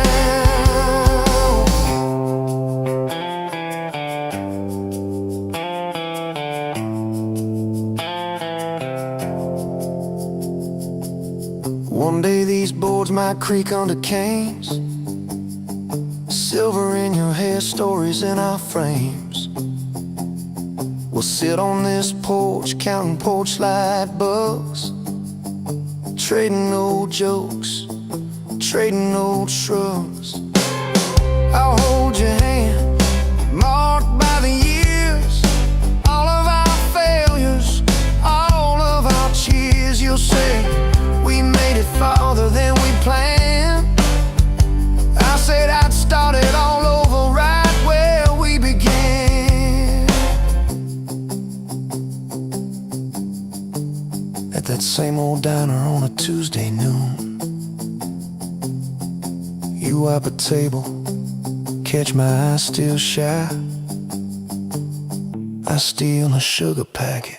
One day these boards might creak under canes, silver in your hair, stories in our frames. We'll sit on this porch, counting porch light bugs, trading old jokes, trading old shrugs. I'll hold your hand, marked by the years, all of our failures, all of our cheers. that same old diner on a Tuesday noon. You wipe a table, catch my eye still shy. I steal a sugar packet.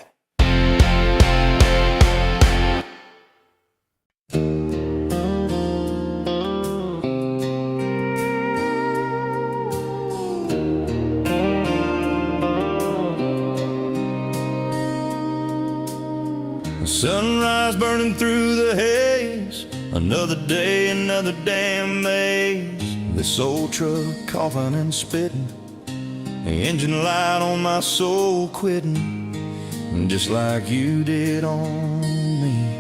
Sunrise burning through the haze, another day, another damn maze. This old truck coughing and spitting, the engine light on my soul quitting, just like you did on me.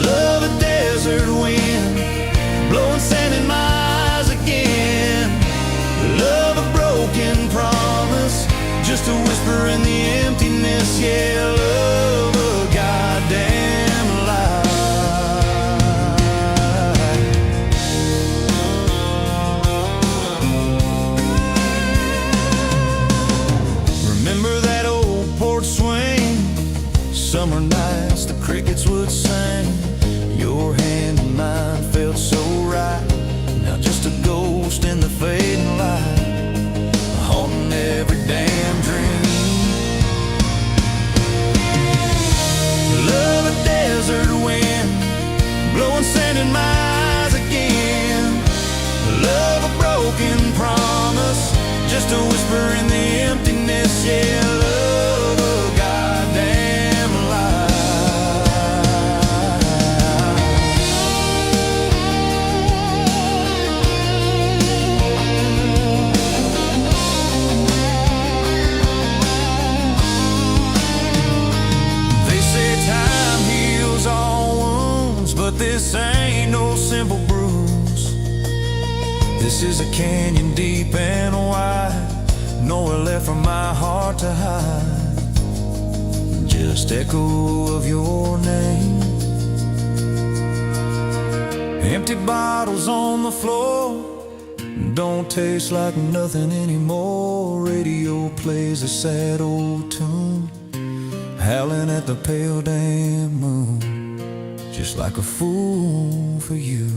Love a desert wind, blowing sand in my eyes again. Love a broken promise, just a whisper in the emptiness. Yeah, love a goddamn lie. Remember that old porch swing, summer nights the crickets would sing. Your hand in mine felt so right, now just a ghost in the fading light, haunting every damn dream. Love a desert wind, blowing sand in my eyes again. Love a broken promise, just a whisper in the emptiness. Yeah, love a goddamn lie. They say time heals all wounds, but this ain't no simple bruise. This is a canyon deep and wide, nowhere left for my heart to hide, just echo of your name. Empty bottles on the floor, don't taste like nothing anymore. Radio plays a sad old tune, howling at the pale damn moon, just like a fool for you.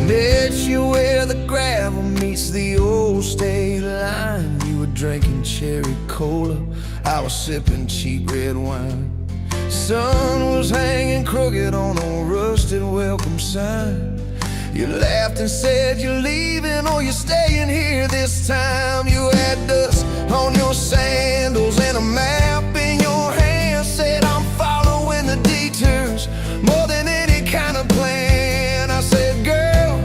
Met you where the gravel meets the old state line. You were drinking cherry cola, I was sipping cheap red wine. Sun was hanging crooked on a rusted welcome sign. You laughed and said you're leaving or you're staying here this time. You had dust on your sandals and a map in your hand, said I'm following the detours more than any kind of plan. I said, girl,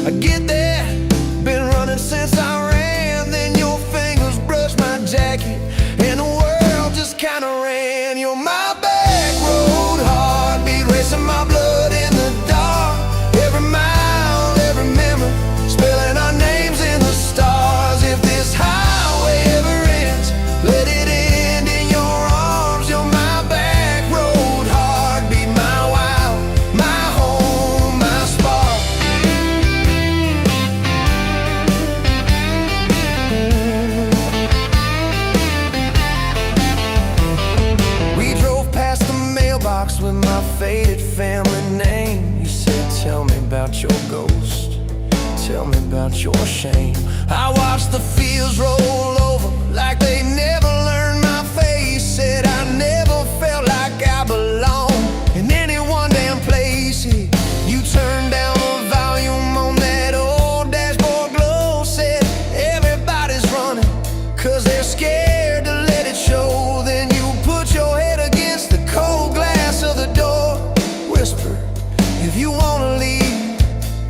I get that, been running since I ran. Then your fingers brushed my jacket and the world just kinda ran. You're my back road heartbeat, racing my blood in the dark. Every mile, every memory, spelling our names in the stars. If this highway ever ends, let it end in your arms. You're my back road heartbeat, my wild, my home, my spark. We drove past the mailbox with my faded family name. You said, tell me about your ghost, tell me about your shame. I watched the fields roll over like they never learned my face. Said I never felt like I belonged in any one damn place. You turned down the volume on that old dashboard glow, said everybody's running, 'cause they're scared to let it show. Then you put your head against the cold glass of the door. Whisper, if you wanna leave,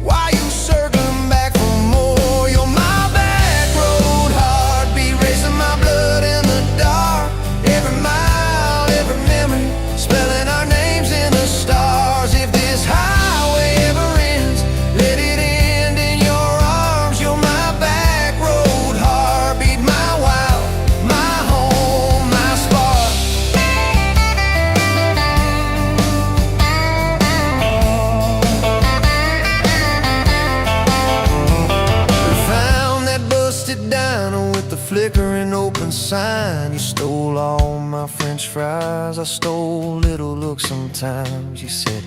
why you circling back for more? You're my back road heartbeat, racing my blood in the dark. Every mile, every memory, spelling our names in the stars. If this highway ever ends, let it end in your arms. You're my back road heartbeat, my wild, my home, my spark. We found that busted diner with the flickering open sign. You stole all my French fries, I stole little looks sometimes. You said,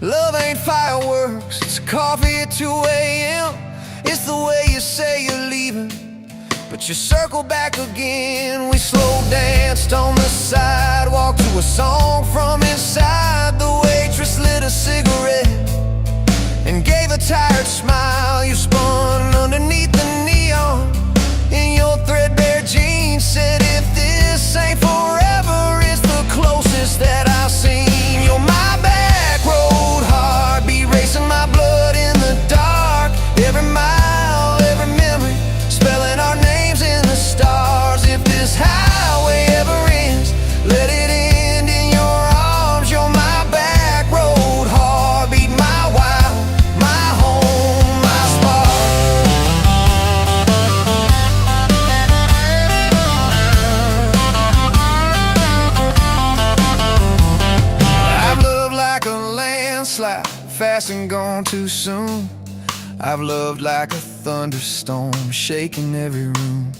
love ain't fireworks, it's coffee at 2 a.m. It's the way you say you're leaving, but you circle back again. We slow danced on the sidewalk to a song from inside. The waitress lit a cigarette and gave a tired smile. You spun underneath the neon in your threadbare jeans. Said, if this ain't forever, it's the closest that I've seen. You're my back road heartbeat, racing my blood in the dark. Every mile, every memory, spelling our names in the stars. If this highway ever ends, let it end in your arms. You're my back road heartbeat, my wild, my home, my spark. I've loved like a landslide, fast and gone too soon. I've loved like a thunderstorm, shaking every room.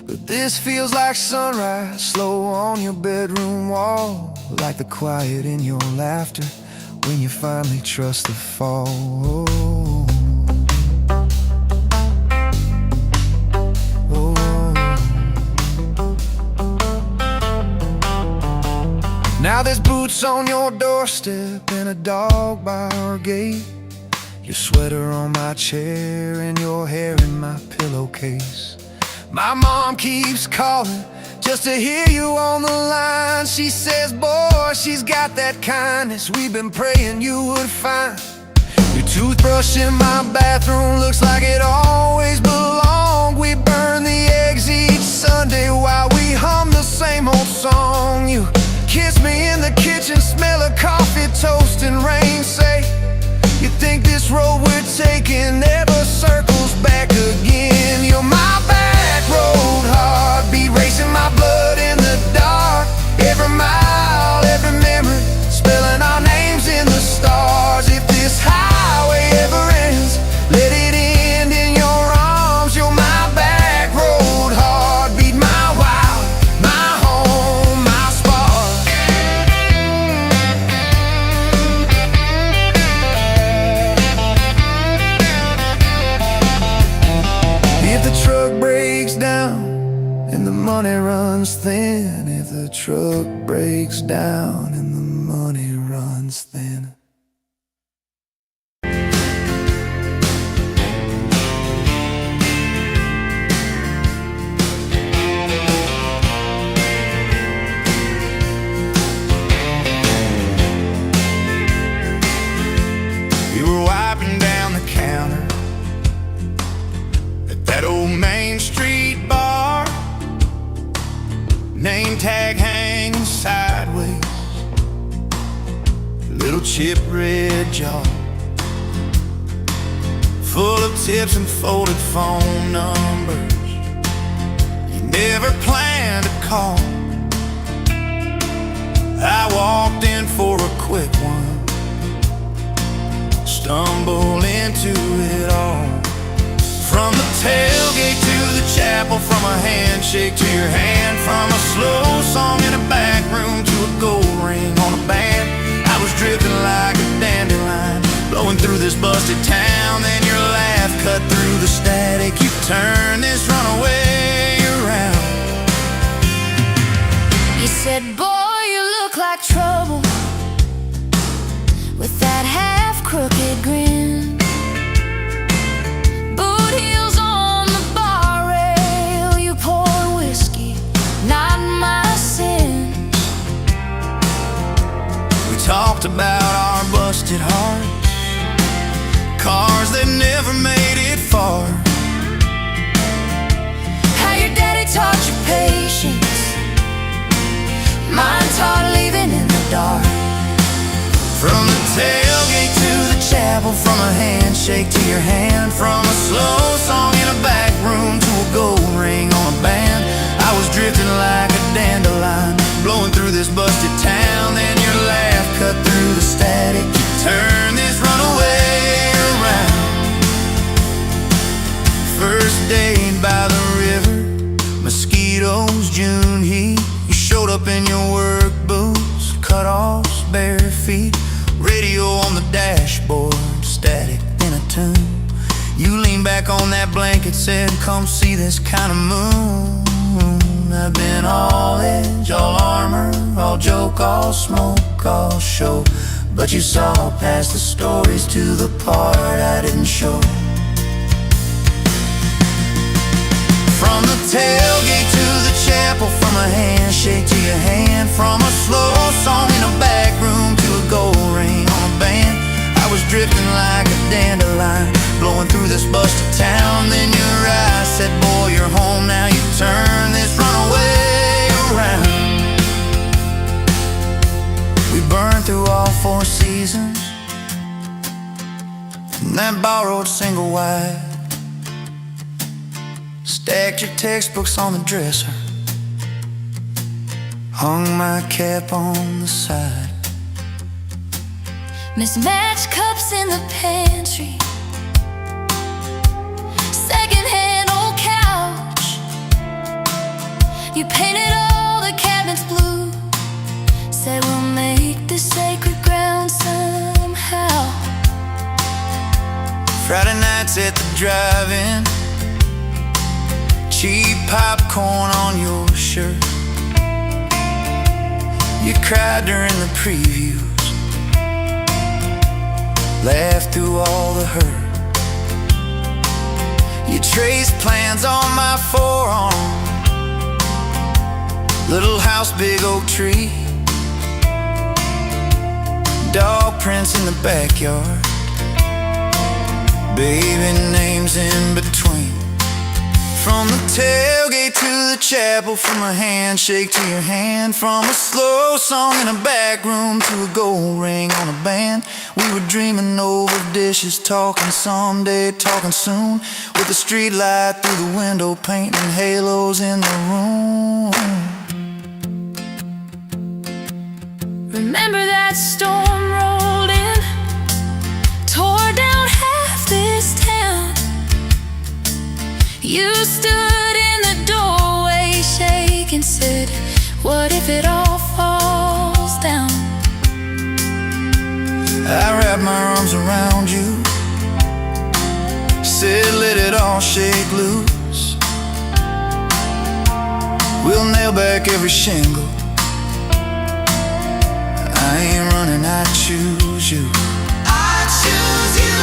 But this feels like sunrise, slow on your bedroom wall. Like the quiet in your laughter when you finally trust the fall. Now there's boots on your doorstep and a dog by our gate. Your sweater on my chair and your hair in my pillowcase. My mom keeps calling just to hear you on the line. She says, boy, she's got that kindness we've been praying you would find. Your toothbrush in my bathroom looks like it always belonged. We burn the eggs each Sunday while we hum the same old song. You kiss me in the kitchen, smell of coffee, toast and rain. Say, you think this road we're taking never circles back again. You're my back road heartbeat, racing my blood in the dark. Every mile, every memory, spelling our names in the stars. If this highway ever ends, let it end in your arms. You're my back road heartbeat, my wild, my home, my spark. If the truck breaks down and the money runs thin, if the truck breaks down and the money runs thin. We were wiping down the counter at that old Main Street bar, name tag hanging sideways, little chip red jar full of tips and folded phone numbers you never planned to call. I walked in for a quick one, stumble into it all. From the tailgate to the chapel, from a handshake to your hand, from a slow song in a back room to a gold ring on a band. I was drifting like a dandelion, blowing through this busted town. Then your laugh cut through the static. You turned this runaway around. You said, boy, you look like trouble, with that half-crooked grin. Boot heels on the bar rail, you pour busted heart, cars that never made it far. How your daddy taught you patience, mine taught leaving in the dark. From the tailgate to the chapel, from a handshake to your hand, from a slow song in a back room to a gold ring on a band. I was drifting like a dandelion, blowing through this busted town. Then your laugh cut through the static, you turned this runaway around. First date by the river, mosquitoes, June heat. You showed up in your work boots, cut-offs, bare feet. Radio on the dashboard, static in a tune. You leaned back on that blanket, said, come see this kind of moon. I've been all edge, all armor, all joke, all smoke, all show. But you saw past the stories to the part I didn't show. From the tailgate to the chapel, from a handshake to your hand, from a slow song in a back room to a gold ring on a band. I was drifting like a dandelion, blowing through this busted town. Then your eyes said, boy, you're home now. You turn this runaway around. We burned through all 4 seasons in that borrowed single wide. Stacked your textbooks on the dresser, hung my cap on the side. Mismatched cups in the pantry, secondhand old couch. You painted all the cabinets blue, said we'll make this sacred ground somehow. Friday nights at the drive-in, cheap popcorn on your shirt. You cried during the previews, laughed through all the hurt. You traced plans on my forearm, little house, big oak tree, dog prints in the backyard, baby names in between. From the tailgate to the chapel, from a handshake to your hand, from a slow song in a back room to a gold ring on a band. We were dreaming over dishes, talking someday, talking soon, with the street light through the window, painting halos in the room. Remember that storm rolled in, tore down half this town. You stood in the doorway, shaking, said, what if it all falls down? I wrapped my arms around you, said let it all shake loose. We'll nail back every shingle, I ain't running, I choose you. I choose you.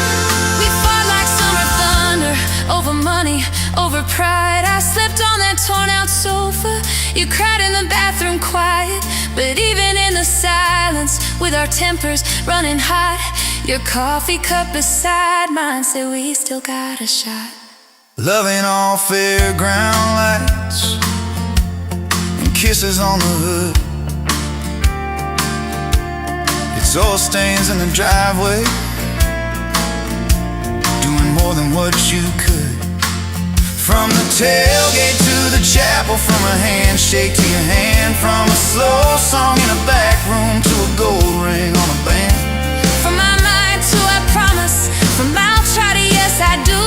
We fought like summer thunder, over money, over pride. I slept on that torn out sofa, you cried in the bathroom quiet. But even in the silence, with our tempers running hot, your coffee cup beside mine said we still got a shot. Loving all fairground lights and kisses on the hood. It's oil stains in the driveway, doing more than what you could. From the tailgate to the chapel, from a handshake to your hand, from a slow song in a back room to a gold ring on a band. From my mind to I promise, from I'll try to yes I do,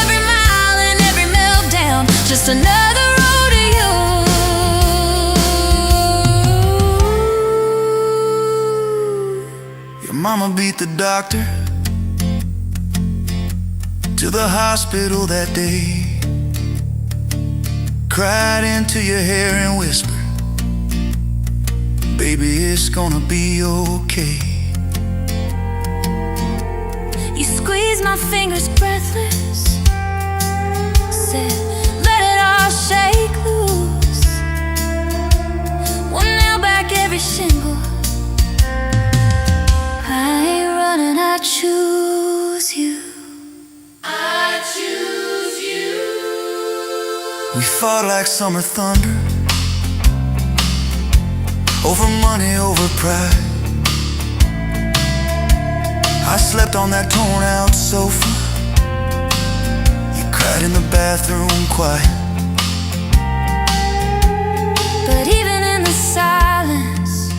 every mile and every meltdown, just another rodeo. Your mama beat the doctor to the hospital that day, cried into your hair and whispered, baby, it's gonna be okay. You squeezed my fingers breathless, said let it all shake loose. We'll nail back every shingle, I ain't running, fought like summer thunder, over money, over pride. I slept on that torn out sofa, you cried in the bathroom quiet. But even in the silence,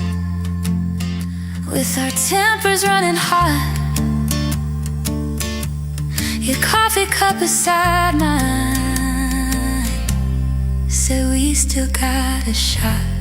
with our tempers running hot, your coffee cup beside mine said we still got a shot.